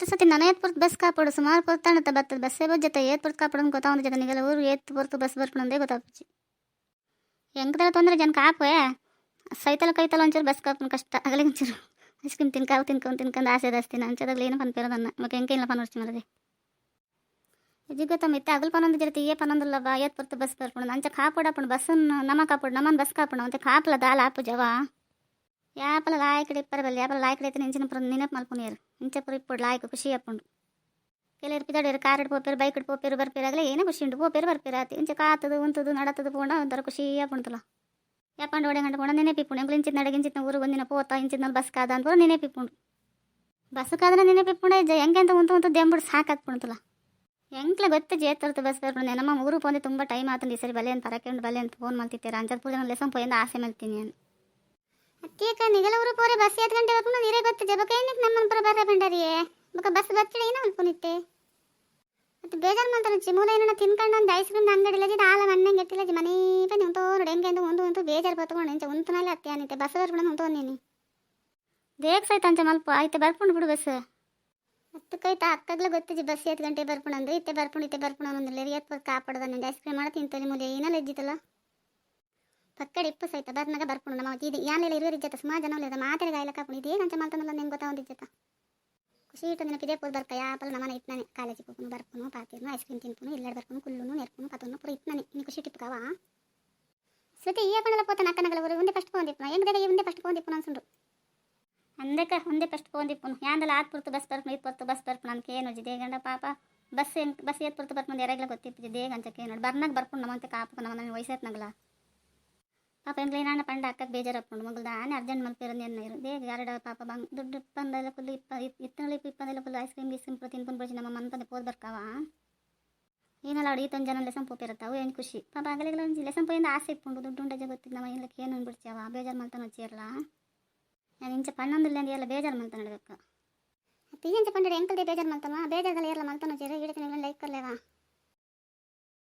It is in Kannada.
ಸತಿ ನನ್ನ ಏತ್ ಪುರ್ತು ಬಸ್ ಕಾಪಾಡು ಸುಮಾರು ಪುರ್ತಾಣತ್ತ ಬರ್ತದೆ ಬಸ್ಸೇ ಬಜ್ಜತ್ತ ಏತ್ ಪುರ್ತು ಕಾಪಾಡೋದು ಗೊತ್ತಾವಂದ ಜನ ನಿಗಲ್ಲ ಊರು ಏತ್ ಪುರ್ತು ಬಸ್ ಬರ್ಕೊಂಡಂದೇ ಗೊತ್ತಾಗ್ತಿ ಹೆಂಗದಲ್ಲ ತೊಂದರೆ ಜನ ಕಾಪೇ ಸೈತಲ ಕೈತಲ ಒಂಚೂರು ಬಸ್ ಕಾಪನ್ ಕಷ್ಟ ಆಗಲೇ ಒಂಚೂರು ಐಸ್ ಕ್ರೀಮ್ ತಿನ್ಕೊಂಡು ಆಸೆ ಜಾಸ್ತಿನ ಅಂಚದಲ್ಲಿ ಏನು ಪನ್ಪೇರೋದನ್ನ ಮತ್ತೆ ಹೆಂಗೆ ಇಲ್ಲ ಪನ್ ವರ್ಷ ಮರದೆ ಇದಿಗೊತ್ತ ಮಿತ್ತೆ ಅಗಲ್ ಪನೊಂದು ಜೊತೆ ಏ ಪನೊಂದಿಲ್ಲ ಬಾ ಏತ್ ಪುರ್ತು ಬಸ್ ಬರ್ಕೊಂಡು ಅಂಚ ಕಾಪಾಡಪ್ಪಣ ಬಸ್ಸನ್ನು ನಮ್ಮ ಕಾಪಾಡು ನಮ್ಮನ್ನು ಬಸ್ ಕಾಪಾಡು ಮತ್ತೆ ಕಾಪಲ ದಾಲ ಆಪು ಜವಾ ಯಾಪಲ ಲಾಯಕಡೆ ಇಪ್ಪರಬಲ್ಲಿ ಯಾಪಲ ಲಾಯಕಡೆ ಐತೆ ಇಂಚಿನ ಪುರ ನೆನಪು ಮಲ್ಪುನಿಯರು ಇಂಚ ಪುರ ಇಪ್ಪಡು ಲಾಯಕ ಖುಷಿ ಅಪ್ಪುಂಡು ಕೆಲವರು ಪಿದಾಡಿಯರು ಕಾರ್ ಇಟ್ಟು ಪೋಪೇರು ಬೈಕ್ ಇಟ್ಟು ಪೋಪೇರು ಬರ್ಪೇರಾಗಲೇ ಏನೇ ಖುಷಿ ಉಂಟು ಪೋಪೇರು ಬರ್ಪೇರಾತಿ ಇಂಚ ಕಾತದು ಉಂತದು ನಡತದು ಪೋಣ ಒಂಥರ ಖುಷಿ ಅಪ್ಪುಂಟಲ್ಲ ಯಾಪಂಡು ಒಡೆ ಗಂಟೆ ಪೋಣ ನೆನೆಪಿಪ್ಪುಂಡು ಎಂಗ್ಲು ಇಂಚಿನ ನಡಗೆ ಇಂಚಿನ ಊರು ಒಂದಿನ ಪೋತ ಇಂಚಿನ ಬಸ್ ಕಾದ ಅಂತ ನೆನೆಪಿಪ್ಪುಂಡು ಬಸ್ ಕಾದ್ರೆ ನೆನೆಪಿಪ್ಪುಂಡ ಹೆಂಗೆ ಅಂತ ಉಂಟು ದೆಂಬುಡು ಸಾಕಾತ್ಪುಂಟಲ್ಲ ಎಂಕ್ಲೆ ಗೊತ್ತು ಜೇತರ್ತು ಬಸ್ ಬರ್ಕೊಂಡು ನಮ್ಮ ಊರು ಪೋಂದೆ ತುಂಬ ಟೈಮ್ ಆತಂದು ಈ ಸರಿ ಬಲೆ ಅಂತ ಪರಕೆ ಬಲೆ ಅಂತ ಫೋನ್ ಮಾಡ್ತಿದ್ದೀರ ಅಂಚದ ಪೂಜೆ ಲೆಸನ್ ಪೋಯಿಂದ ಆಸೆ ಮಾಡ್ತೀನಿ ನಾನು ಅತ್ತೀಕ ನಿಗಲ ಊರು ಪೋರೆ ಬಸ್ 7 ಗಂಟೆ ಬರ್ಕೊಂಡು ನೀರೇ ಗೊತ್ತು ಜಬಕ ಏನಕ್ಕೆ ನಮ್ಮನ್ನು ಪುರ ಬರ್ರೆ ಬಂಡಾರಿಯೇ ಬಕ ಬಸ್ ಬಚ್ಚಡ ಏನೋ ಅನ್ಕೊಂಡಿತ್ತೆ ಮತ್ತೆ ಬೇಜಾರು ಮಾಡ್ತಾನೆ ಚಿಮೂಲ ಏನೋ ತಿನ್ಕೊಂಡು ಒಂದು ಐಸ್ ಕ್ರೀಮ್ ಅಂಗಡಿ ಇಲ್ಲದಿ ಹಾಲ ಮಣ್ಣಂಗೆ ಎಟ್ಟಿಲ್ಲದಿ ಮನೆ ಬನ್ನಿ ಉಂಟು ನೋಡಿ ಹೆಂಗೆ ಅಂತ ಒಂದು ಬೇಜಾರು ಬತ್ಕೊಂಡು ಇಂಚ ಉಂತನಲ್ಲೇ ಅತ್ತೆ ಅನಿತ್ತೆ ಬಸ್ ಬರ್ಕೊಂಡು ಉಂಟು ನೀನು ದೇಖ್ಸೈತೆ ಅಂಚ ಮಲ್ಪ ಆಯ್ತು ಬರ್ಕೊಂಡು ಬಿಡು ಬಸ್ ಹತ್ತಕ್ಕೈತ ಅಕ್ಕಾಗ್ಲೇ ಗೊತ್ತಿದ್ದಿ ಬಸ್ 7 ಗಂಟೆ ಬರ್ಕೊಂಡು ಅಂದ್ರೆ ಇತ್ತೆ ಬರ್ಕೊಂಡು ಅನ್ನೋದಿಲ್ಲ ಎತ್ ಕಾಪಾಡೋದ ನಂದು ಐಸ್ ಕ್ರೀಮ್ ಮಾಡಿ ತಿಂತಲ್ಲಿ ಮುಲೆ ಏನಲ್ಲ ಇದ್ದಿತ್ತಲ್ಲ ಪಕ್ಕಡೆ ಇಪ್ಪು ಸಹಿತ ಬರ್ನಾಗ ಬರ್ಕೊಂಡು ನಮ್ಮ ಇದು ಯಾನೆಲ್ಲ ಇರೋರು ಇಜ್ಜತ್ತ ಸುಮಾರು ಜನ ಇಲ್ಲ ಮಾತಾಡಿ ಗಾಯಲ ಕಾಪುಣಿ ಇದೇ ಅಂಚ ಮಾಡ್ತಾನಲ್ಲ ನಂಗೆ ಗೊತ್ತಾವಂದಿಜ್ಜತ್ತ ಖುಷಿ ಇಟ್ಟು ನೆನಪಿದೆ ಪೋಲ್ ಬರ್ಕ ಯಾಪಲ್ ನಮ್ಮನೆ ಇಟ್ನಾನೆ ಕಾಲೇಜಿಗೆ ಹೋಗ್ನು ಬರ್ಕೊಂಡು ಪಾತಿರ್ನು ಐಸ್ ಕ್ರೀಮ್ ತಿನ್ಪುನು ಇಲ್ಲಾಡ್ ಬರ್ಕೊಂಡು ಕುಲ್ಲುನು ನೆರ್ಪುನು ಕತ್ತನ್ನು ಪುರ ಇಟ್ನಾನೆ ನೀನು ಖುಷಿ ಟಿಪ್ಕಾವ ಸತಿ ಈ ಕಣಲ್ಲ ಪೋತ ನಕ್ಕನಗಲ ಊರು ಒಂದೇ ಫಸ್ಟ್ ಪೋಂದಿಪ್ಪು ಹೆಂಗೆ ದೇಗ ಒಂದೇ ಫಸ್ಟ್ ಪೋಂದಿಪ್ಪು ಅನ್ಸುಂಡು ಅಂದಕ್ಕೆ ಒಂದೇ ಫಸ್ಟ್ ಪೋಂದಿಪ್ಪು ಯಾಂದಲ್ಲ ಆತ್ ಪುರ್ತು ಬಸ್ ಬರ್ಕೊಂಡು ಇದು ಪುರ್ತು ಬಸ್ ಬರ್ಕೊಂಡು ನನಗೆ ಏನು ಹೊಜ್ಜಿ ದೇಗಂಡ ಪಾಪ ಬಸ್ ಏತ್ ಪುರ್ತು ಬರ್ಕೊಂಡು ಯಾರಾಗಲ ಗೊತ್ತಿಪ್ಪಿದ್ದೆ ದೇಗ ಅಂಚಕ್ಕೆ ನೋಡಿ ಬರ್ನಾಗ ಬರ್ಕೊಂಡು ನಮ್ಮಂತೆ ಕಾಪು ನಮ್ಮ ವಯಸ್ಸತ್ನಾಗಲ್ಲ ಪಾಪ ಎಂಗ್ಲೇ ನಾನು ಪಂಡ ಅಕ್ಕಕ್ಕೆ ಬೇಜಾರಪ್ಕೊಂಡು ಮಗಳ್ದ ಆನೆ ಅರ್ಜೆಂಟ್ ಮಲ್ಪಿರೋದು ಏನು ಬೇಗ ಎರಡು ಪಾಪ ಬಂಗ್ ದುಡ್ಡು ಇಪ್ಪಂದೆಲ್ಲ ಫುಲ್ ಇಪ್ಪಂದೆಲ್ಲ ಫುಲ್ ಐಸ್ ಕ್ರೀಮ್ ಗೀಸ್ ತಿನ್ಕೊಂಡು ಬಿಡಿಸಿ ನಮ್ಮ ಮನ್ಪಂದೆ ಪೋದ್ ಬರ್ಕಾವ ಏನಲ್ಲ ಅವಳು ಈತೊಂದು ಜನ ಲೆಸನ್ ಪೋಪಿರತ್ತಾವು ಏನು ಖುಷಿ ಪಾಪ ಆಗಲಿಲ್ಲ ಲೆಸನ್ ಪೋಯಿಂದ ಆಸೆ ಇಟ್ಕೊಂಡು ದುಡ್ಡು ಉಂಟಜ ಗೊತ್ತಿದ್ದು ನಮ್ಮ ಏನಕ್ಕೆ ಏನು ಅಂದ್ಬಿಡ್ತೀವ ಬೇಜಾರು ಮಾಡ್ತಾನೆ ಹಚ್ಚಿರಲ್ಲ ನಾನು ಇಂಚ ಪಣ್ಣೊಂದಿಲ್ಲ ಅಂದ ಎಲ್ಲ ಬೇಜಾರು ಮಾಡ್ತಾನೆ ನಡಬೇಕು ಇಂಚ ಪಂಡ ಎಂಕಲ್ದೇ ಬೇಜಾರು ಮಾಡ್ತಾನ ಬೇಜಾರಲ್ಲ ಎಲ್ಲ ಮಾಡ್ತಾನೆ ಹಚ್ಚಿರ ಇಡಕ್ಕೆ ಲೈಕ್ ಕರ್ಲೇವಾ